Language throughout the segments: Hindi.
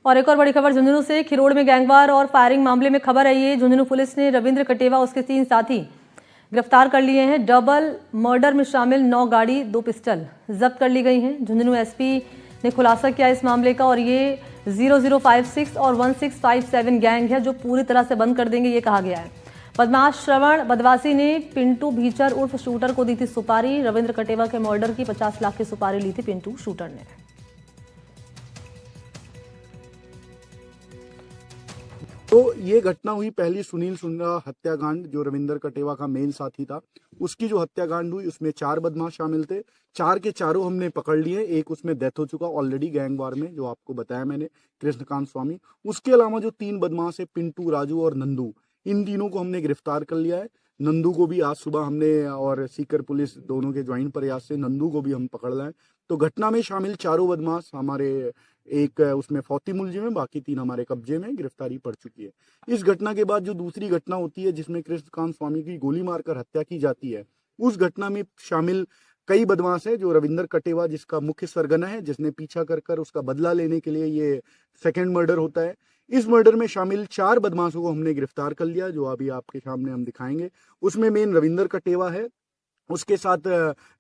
और एक और बड़ी खबर झुंझुनू से। खिरोड़ में गैंगवार और फायरिंग मामले में खबर आई है। झुंझुनू पुलिस ने रविंद्र कटेवा उसके 3 साथी गिरफ्तार कर लिए हैं। डबल मर्डर में शामिल 9 गाड़ी 2 पिस्टल जब्त कर ली गई हैं। झुंझुनू एसपी ने खुलासा किया इस मामले का और ये 0056 और 1657 गैंग है जो पूरी तरह से बंद कर देंगे, ये कहा गया है। बदमाश श्रवण बदवासी ने पिंटू भीचर उर्फ शूटर को दी थी सुपारी। रविंद्र कटेवा के मर्डर की 50 लाख की सुपारी ली थी पिंटू शूटर ने। तो ये घटना हुई पहली सुनील सुंडा हत्याकांड, जो रविंद्र कटेवा का मेन साथी था, उसकी जो हत्याकांड हुई उसमें 4 बदमाश शामिल थे। 4 के चारों हमने पकड़ लिए। एक उसमें डेथ हो चुका ऑलरेडी गैंग वार में, जो आपको बताया मैंने, कृष्णकांत स्वामी। उसके अलावा जो 3 बदमाश है, पिंटू, राजू और नंदू, इन तीनों को हमने गिरफ्तार कर लिया है। नंदू को भी आज सुबह हमने और सीकर पुलिस दोनों के ज्वाइंट प्रयास से नंदू को भी हम पकड़ लाए। तो घटना में शामिल चारों बदमाश हमारे, एक उसमें फौती मुलजिम है, बाकी 3 हमारे कब्जे में, गिरफ्तारी पड़ चुकी है। इस घटना के बाद जो दूसरी घटना होती है जिसमें कृष्णकांत स्वामी की गोली मारकर हत्या की जाती है, उस घटना में शामिल कई बदमाश है। जो रविंद्र कटेवा जिसका मुख्य सरगना है, जिसने पीछा कर उसका बदला लेने के लिए ये सेकेंड मर्डर होता है, इस मर्डर में शामिल 4 बदमाशों को हमने गिरफ्तार कर लिया, जो अभी आपके सामने हम दिखाएंगे। उसमें मेन रविंद्र कटेवा है, उसके साथ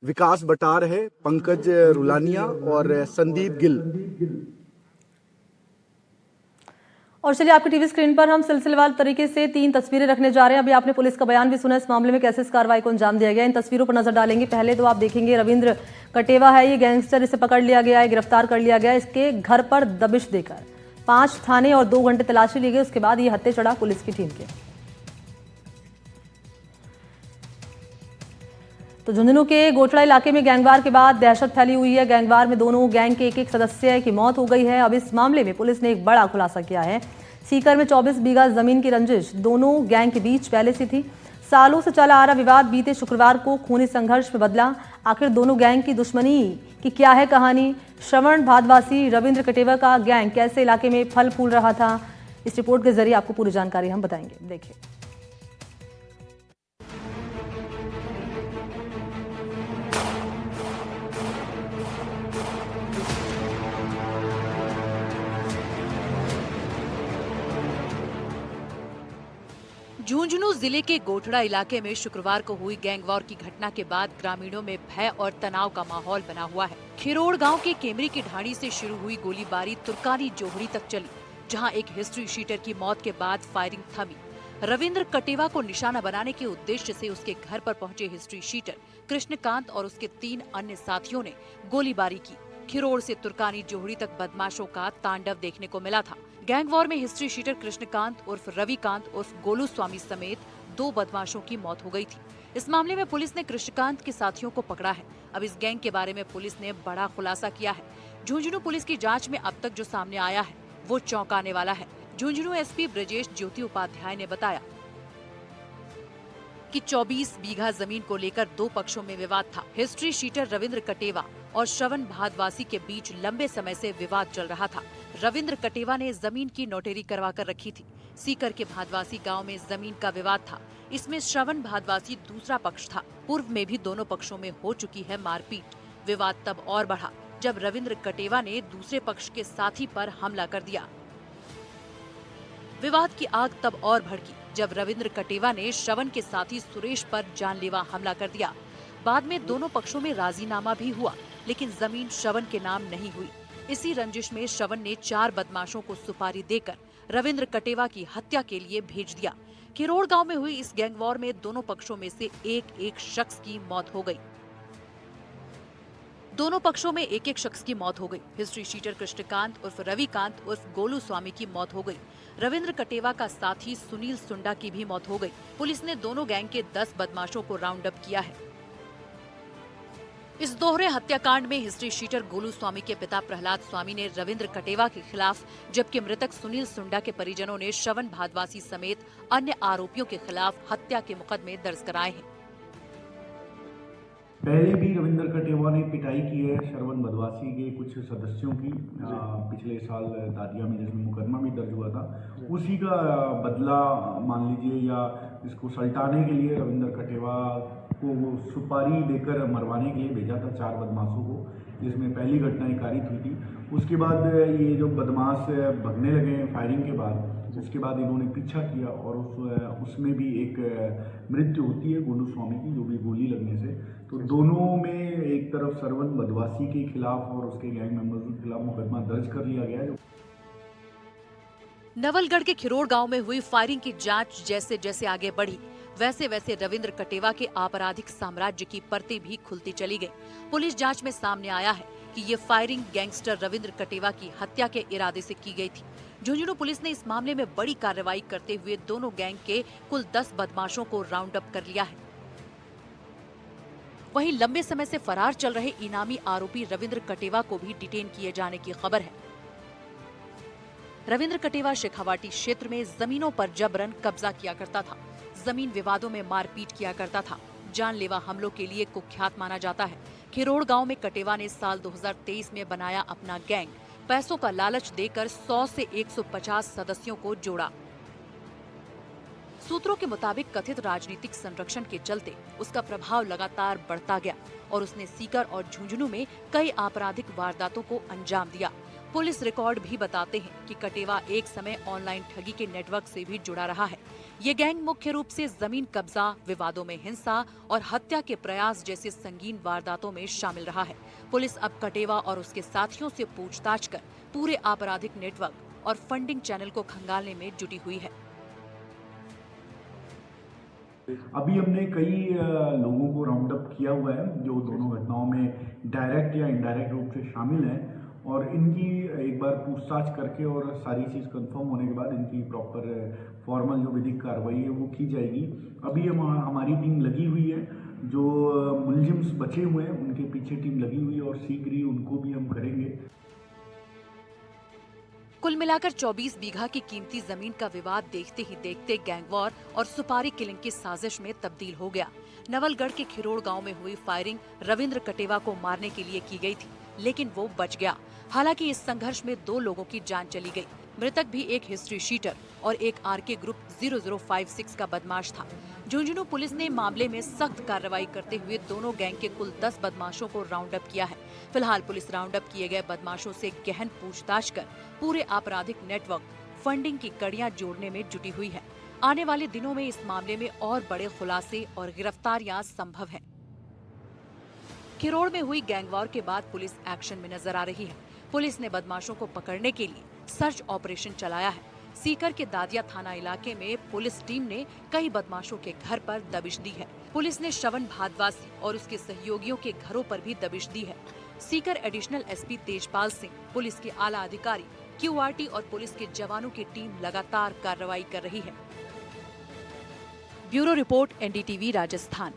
विकास बटार है, पंकज रुलानिया और संदीप गिल। और चलिए आपकी टीवी स्क्रीन पर हम सिलसिलेवार तरीके से 3 तस्वीरें रखने जा रहे हैं। अभी आपने पुलिस का बयान भी सुना इस मामले में कैसे इस कार्रवाई को अंजाम दिया गया। इन तस्वीरों पर नजर डालेंगे। पहले तो आप देखेंगे रविंद्र कटेवा है, ये गैंगस्टर, इसे पकड़ लिया गया है, गिरफ्तार कर लिया गया। इसके घर पर दबिश देकर 5 थाने और 2 घंटे तलाशी ली गई। उसके बाद ये हत्या चढ़ा पुलिस की टीम के। तो झुंझुनू के गोचड़ा इलाके में गैंगवार के बाद दहशत फैली हुई है। गैंगवार में दोनों गैंग के एक सदस्य की मौत हो गई है। अब इस मामले में पुलिस ने एक बड़ा खुलासा किया है। सीकर में 24 बीघा जमीन की रंजिश दोनों गैंग के बीच पहले से थी। सालों से चला आ रहा विवाद बीते शुक्रवार को खूनी संघर्ष में बदला। आखिर दोनों गैंग की दुश्मनी की क्या है कहानी? श्रवण भादवासी रविंद्र कटेवा का गैंग कैसे इलाके में फल फूल रहा था? इस रिपोर्ट के जरिए आपको पूरी जानकारी हम बताएंगे। देखिए। झुंझुनू जिले के गोठड़ा इलाके में शुक्रवार को हुई गैंगवॉर की घटना के बाद ग्रामीणों में भय और तनाव का माहौल बना हुआ है। खिरोड़ गांव के केमरी की ढाणी से शुरू हुई गोलीबारी तुर्कानी जोहड़ी तक चली, जहां एक हिस्ट्री शीटर की मौत के बाद फायरिंग थमी। रविंद्र कटेवा को निशाना बनाने के उद्देश्य से उसके घर पर पहुंचे हिस्ट्री शीटर कृष्णकांत और उसके 3 अन्य साथियों ने गोलीबारी की। खिरोड़ से तुर्कानी जोहड़ी तक बदमाशों का तांडव देखने को मिला था। गैंगवॉर में हिस्ट्री शीटर कृष्णकांत उर्फ रविकांत उर्फ गोलू स्वामी समेत 2 बदमाशों की मौत हो गई थी। इस मामले में पुलिस ने कृष्णकांत के साथियों को पकड़ा है। अब इस गैंग के बारे में पुलिस ने बड़ा खुलासा किया है। झुंझुनू पुलिस की जांच में अब तक जो सामने आया है वो चौंकाने वाला है। झुंझुनू एसपी ब्रजेश ज्योति उपाध्याय ने बताया कि 24 बीघा जमीन को लेकर 2 पक्षों में विवाद था। हिस्ट्री शीटर रविंद्र कटेवा और श्रवण भादवासी के बीच लंबे समय से विवाद चल रहा था। रविंद्र कटेवा ने जमीन की नोटेरी करवा कर रखी थी। सीकर के भादवासी गांव में जमीन का विवाद था। इसमें श्रवण भादवासी दूसरा पक्ष था। पूर्व में भी दोनों पक्षों में हो चुकी है मारपीट। विवाद तब और बढ़ा जब रविंद्र कटेवा ने दूसरे पक्ष के साथी पर हमला कर दिया। विवाद की आग तब और भड़की जब रविंद्र कटेवा ने श्रवण के साथी सुरेश पर जानलेवा हमला कर दिया। बाद में दोनों पक्षों में राजीनामा भी हुआ, लेकिन जमीन श्रवण के नाम नहीं हुई। इसी रंजिश में श्रवण ने 4 बदमाशों को सुपारी देकर रविंद्र कटेवा की हत्या के लिए भेज दिया। खिरोड़ गांव में हुई इस गैंगवॉर में दोनों पक्षों में से एक शख्स की मौत हो गई। दोनों पक्षों में एक शख्स की मौत हो गई। हिस्ट्री शीटर कृष्णकांत उर्फ रविकांत उर्फ गोलू स्वामी की मौत हो गई। रविंद्र कटेवा का साथी सुनील सुंडा की भी मौत हो गई। पुलिस ने दोनों गैंग के 10 बदमाशों को राउंड अप किया है। इस दोहरे हत्याकांड में हिस्ट्री शीटर गोलू स्वामी के पिता प्रहलाद स्वामी ने रविंद्र कटेवा के खिलाफ, जबकि मृतक सुनील सुंडा के परिजनों ने श्रवण भादवासी समेत अन्य आरोपियों के खिलाफ हत्या के मुकदमे दर्ज कराए हैं। पहले भी रविंद्र कटेवा ने पिटाई की है श्रवण बदवासी के कुछ सदस्यों की। पिछले साल दादिया में जिसमें मुकदमा भी दर्ज हुआ था, उसी का बदला मान लीजिए, या इसको सल्टाने के लिए रविंद्र कटेवा को वो सुपारी देकर मरवाने के लिए भेजा था 4 बदमाशों को। जिसमें पहली घटना कारित हुई थी। उसके बाद ये जो बदमाश भगने लगे फायरिंग के बाद, उसके बाद इन्होंने पीछा किया और उसमें भी एक मृत्यु होती है गोलू स्वामी की, जो भी गोली लगने से। तो दोनों में एक तरफ सरवन बदमाशी के खिलाफ और उसके गैंग मेंबर्स के खिलाफ मुकदमा दर्ज कर लिया गया है। नवलगढ़ के खिरोड़ गांव में हुई फायरिंग की जांच जैसे जैसे आगे बढ़ी, वैसे वैसे रविंद्र कटेवा के आपराधिक साम्राज्य की परतें भी खुलती चली गई। पुलिस जांच में सामने आया है कि ये फायरिंग गैंगस्टर रविंद्र कटेवा की हत्या के इरादे से की गई थी। झुंझुनू पुलिस ने इस मामले में बड़ी कार्रवाई करते हुए दोनों गैंग के कुल 10 बदमाशों को राउंड अप कर लिया है। वहीं लंबे समय से फरार चल रहे इनामी आरोपी रविंद्र कटेवा को भी डिटेन किए जाने की खबर है। रविंद्र कटेवा शेखावाटी क्षेत्र में जमीनों पर जबरन कब्जा किया करता था, जमीन विवादों में मारपीट किया करता था, जानलेवा हमलों के लिए कुख्यात माना जाता है। खिरोड़ गांव में कटेवा ने साल 2023 में बनाया अपना गैंग, पैसों का लालच देकर 100 से 150 सदस्यों को जोड़ा। सूत्रों के मुताबिक कथित राजनीतिक संरक्षण के चलते उसका प्रभाव लगातार बढ़ता गया और उसने सीकर और झुंझुनू में कई आपराधिक वारदातों को अंजाम दिया। पुलिस रिकॉर्ड भी बताते हैं कि कटेवा एक समय ऑनलाइन ठगी के नेटवर्क से भी जुड़ा रहा है। ये गैंग मुख्य रूप से जमीन कब्जा, विवादों में हिंसा और हत्या के प्रयास जैसे संगीन वारदातों में शामिल रहा है। पुलिस अब कटेवा और उसके साथियों से पूछताछ कर पूरे आपराधिक नेटवर्क और फंडिंग चैनल को खंगालने में जुटी हुई है। अभी हमने कई लोगों को राउंड अप किया हुआ है जो दोनों घटनाओं में डायरेक्ट या इनडायरेक्ट रूप से शामिल हैं, और इनकी एक बार पूछताछ करके और सारी चीज़ कंफर्म होने के बाद इनकी प्रॉपर फॉर्मल जो विधिक कार्रवाई है वो की जाएगी। अभी हमारी टीम लगी हुई है, जो मुलजिम्स बचे हुए हैं उनके पीछे टीम लगी हुई है और शीघ्र ही उनको भी हम करेंगे। कुल मिलाकर 24 बीघा की कीमती जमीन का विवाद देखते ही देखते गैंगवॉर और सुपारी किलिंग की साजिश में तब्दील हो गया। नवलगढ़ के खिरोड़ गांव में हुई फायरिंग रविंद्र कटेवा को मारने के लिए की गई थी, लेकिन वो बच गया। हालांकि इस संघर्ष में 2 लोगों की जान चली गई। मृतक भी एक हिस्ट्री शीटर और एक आरके ग्रुप 0056 का बदमाश था। झुंझुनू पुलिस ने मामले में सख्त कार्रवाई करते हुए दोनों गैंग के कुल 10 बदमाशों को राउंड अप किया है। फिलहाल पुलिस राउंड अप किए गए बदमाशों से गहन पूछताछ कर पूरे आपराधिक नेटवर्क, फंडिंग की कड़ियां जोड़ने में जुटी हुई है। आने वाले दिनों में इस मामले में और बड़े खुलासे और गिरफ्तारियां संभव हैं। खिरोड़ में हुई गैंगवॉर के बाद पुलिस एक्शन में नजर आ रही है। पुलिस ने बदमाशों को पकड़ने के लिए सर्च ऑपरेशन चलाया है। सीकर के दादिया थाना इलाके में पुलिस टीम ने कई बदमाशों के घर पर दबिश दी है। पुलिस ने श्रवण भादवासी और उसके सहयोगियों के घरों पर भी दबिश दी है। Sikar additional SP Tejpal Singh, police के आला अधिकारी, क्यूआरटी और पुलिस के जवानों की टीम लगातार कार्रवाई कर रही है। Bureau report, NDTV Rajasthan.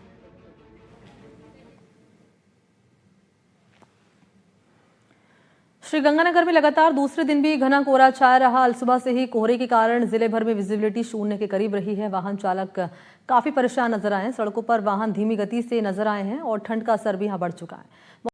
Sriganganagar में लगातार दूसरे दिन भी घना कोहरा छाया रहा। अल सुबह से ही कोहरे के कारण जिले भर में विजिबिलिटी शून्य के करीब रही है। वाहन चालक काफी परेशान नजर आए हैं। सड़कों पर वाहन धीमी गति से नजर आए हैं और ठंड का असर भी यहां बढ़ चुका है।